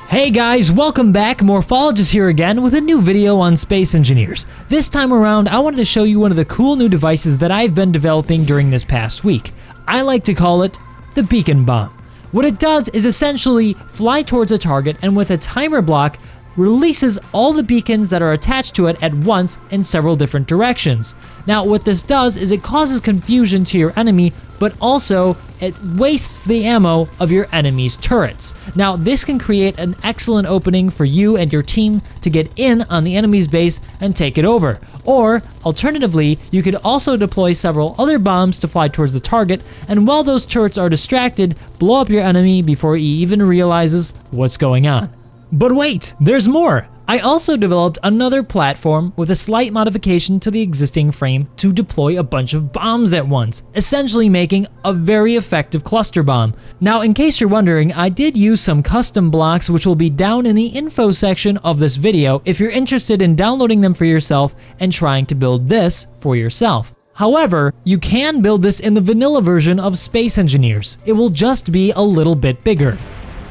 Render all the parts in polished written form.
Hey guys, welcome back. Morphologist here again with a new video on space engineers. This time around, I wanted to show you one of the cool new devices that I've been developing during this past week. I like to call it the beacon bomb. What it does is essentially fly towards a target and with a timer block, releases all the beacons that are attached to it at once in several different directions. Now what this does is it causes confusion to your enemy, but also it wastes the ammo of your enemy's turrets. Now this can create an excellent opening for you and your team to get in on the enemy's base and take it over. Or alternatively, you could also deploy several other bombs to fly towards the target, and while those turrets are distracted, blow up your enemy before he even realizes what's going on. But wait, there's more! I also developed another platform with a slight modification to the existing frame to deploy a bunch of bombs at once, essentially making a very effective cluster bomb. Now, in case you're wondering, I did use some custom blocks which will be down in the info section of this video if you're interested in downloading them for yourself and trying to build this for yourself. However, you can build this in the vanilla version of Space Engineers. It will just be a little bit bigger.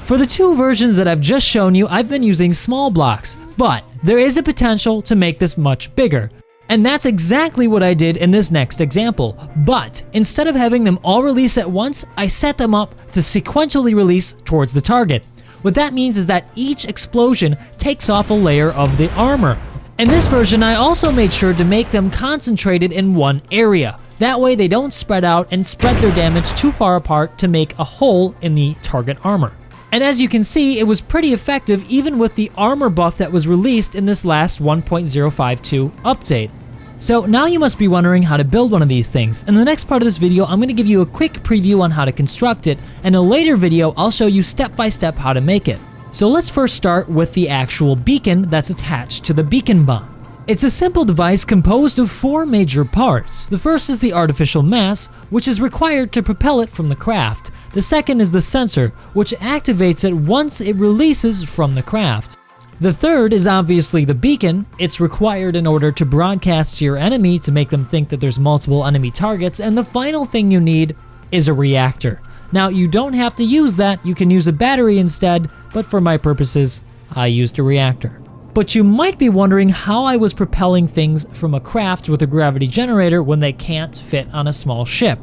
For the two versions that I've just shown you, I've been using small blocks, but there is a potential to make this much bigger. And that's exactly what I did in this next example. But instead of having them all release at once, I set them up to sequentially release towards the target. What that means is that each explosion takes off a layer of the armor. In this version, I also made sure to make them concentrated in one area. That way they don't spread out and spread their damage too far apart to make a hole in the target armor. And as you can see, it was pretty effective even with the armor buff that was released in this last 1.052 update. So now you must be wondering how to build one of these things. In the next part of this video, I'm going to give you a quick preview on how to construct it, and in a later video, I'll show you step by step how to make it. So let's first start with the actual beacon that's attached to the beacon bomb. It's a simple device composed of four major parts. The first is the artificial mass, which is required to propel it from the craft. The second is the sensor, which activates it once it releases from the craft. The third is obviously the beacon. It's required in order to broadcast to your enemy to make them think that there's multiple enemy targets. And the final thing you need is a reactor. Now, you don't have to use that. You can use a battery instead, but for my purposes, I used a reactor. But you might be wondering how I was propelling things from a craft with a gravity generator when they can't fit on a small ship.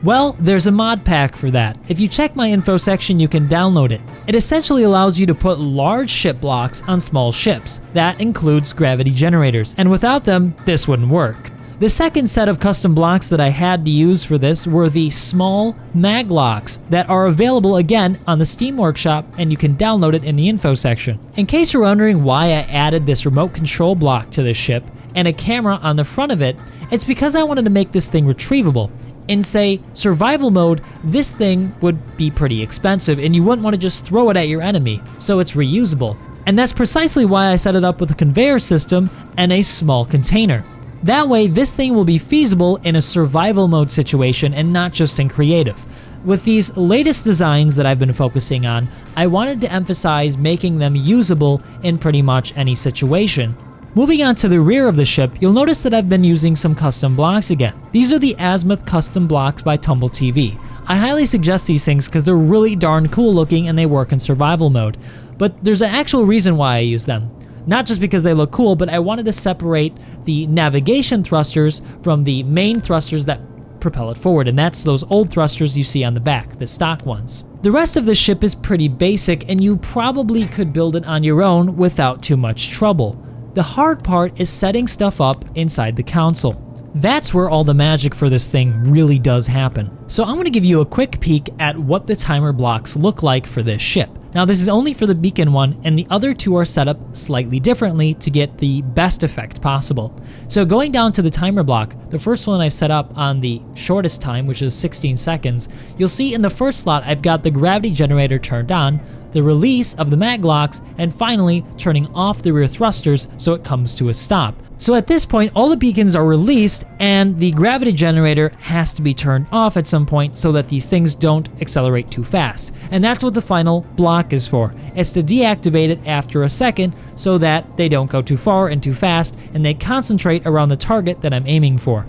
Well, there's a mod pack for that. If you check my info section, you can download it. It essentially allows you to put large ship blocks on small ships. That includes gravity generators, and without them, this wouldn't work. The second set of custom blocks that I had to use for this were the small Maglocks that are available again on the Steam Workshop, and you can download it in the info section. In case you're wondering why I added this remote control block to this ship and a camera on the front of it, it's because I wanted to make this thing retrievable. In, say, survival mode, this thing would be pretty expensive and you wouldn't want to just throw it at your enemy, so it's reusable. And that's precisely why I set it up with a conveyor system and a small container. That way, this thing will be feasible in a survival mode situation and not just in creative. With these latest designs that I've been focusing on, I wanted to emphasize making them usable in pretty much any situation. Moving on to the rear of the ship, you'll notice that I've been using some custom blocks again. These are the Azmuth custom blocks by Tumble TV. I highly suggest these things because they're really darn cool looking and they work in survival mode. But there's an actual reason why I use them. Not just because they look cool, but I wanted to separate the navigation thrusters from the main thrusters that propel it forward, and that's those old thrusters you see on the back, the stock ones. The rest of the ship is pretty basic, and you probably could build it on your own without too much trouble. The hard part is setting stuff up inside the console. That's where all the magic for this thing really does happen. So I'm going to give you a quick peek at what the timer blocks look like for this ship. Now this is only for the beacon one, and the other two are set up slightly differently to get the best effect possible. So going down to the timer block, the first one I've set up on the shortest time, which is 16 seconds, you'll see in the first slot I've got the gravity generator turned on, the release of the Maglocks, and finally turning off the rear thrusters so it comes to a stop. So at this point, all the beacons are released and the gravity generator has to be turned off at some point so that these things don't accelerate too fast. And that's what the final block is for. It's to deactivate it after a second so that they don't go too far and too fast and they concentrate around the target that I'm aiming for.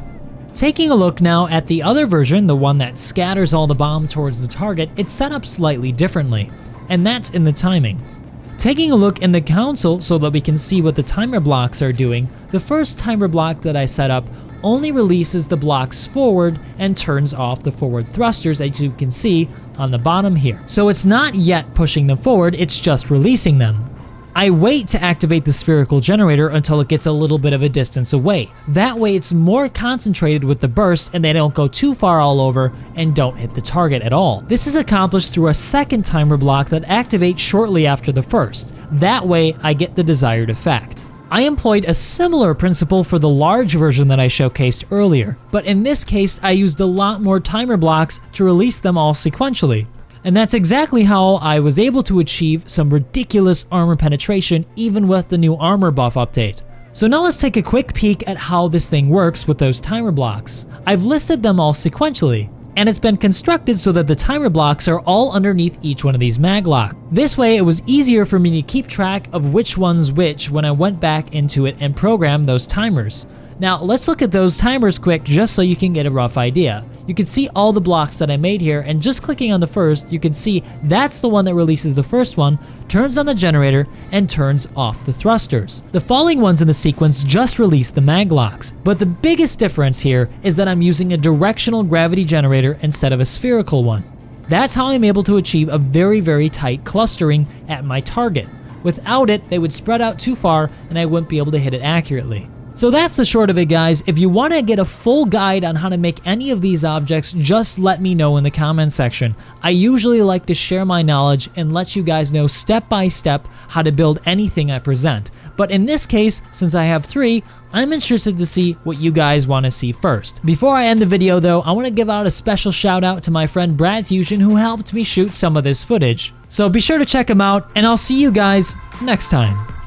Taking a look now at the other version, the one that scatters all the bomb towards the target, it's set up slightly differently, and that's in the timing. Taking a look in the console so that we can see what the timer blocks are doing, the first timer block that I set up only releases the blocks forward and turns off the forward thrusters, as you can see on the bottom here. So it's not yet pushing them forward, it's just releasing them. I wait to activate the spherical generator until it gets a little bit of a distance away. That way it's more concentrated with the burst and they don't go too far all over and don't hit the target at all. This is accomplished through a second timer block that activates shortly after the first. That way I get the desired effect. I employed a similar principle for the large version that I showcased earlier, but in this case I used a lot more timer blocks to release them all sequentially. And that's exactly how I was able to achieve some ridiculous armor penetration even with the new armor buff update. So now let's take a quick peek at how this thing works with those timer blocks. I've listed them all sequentially, and it's been constructed so that the timer blocks are all underneath each one of these maglocks. This way it was easier for me to keep track of which one's which when I went back into it and programmed those timers. Now let's look at those timers quick just so you can get a rough idea. You can see all the blocks that I made here, and just clicking on the first, you can see that's the one that releases the first one, turns on the generator, and turns off the thrusters. The following ones in the sequence just release the maglocks, but the biggest difference here is that I'm using a directional gravity generator instead of a spherical one. That's how I'm able to achieve a very tight clustering at my target. Without it, they would spread out too far and I wouldn't be able to hit it accurately. So that's the short of it, guys. If you want to get a full guide on how to make any of these objects, just let me know in the comment section. I usually like to share my knowledge and let you guys know step by step how to build anything I present. But in this case, since I have 3, I'm interested to see what you guys want to see first. Before I end the video though, I want to give out a special shout out to my friend Brad Fusion who helped me shoot some of this footage. So be sure to check him out, and I'll see you guys next time.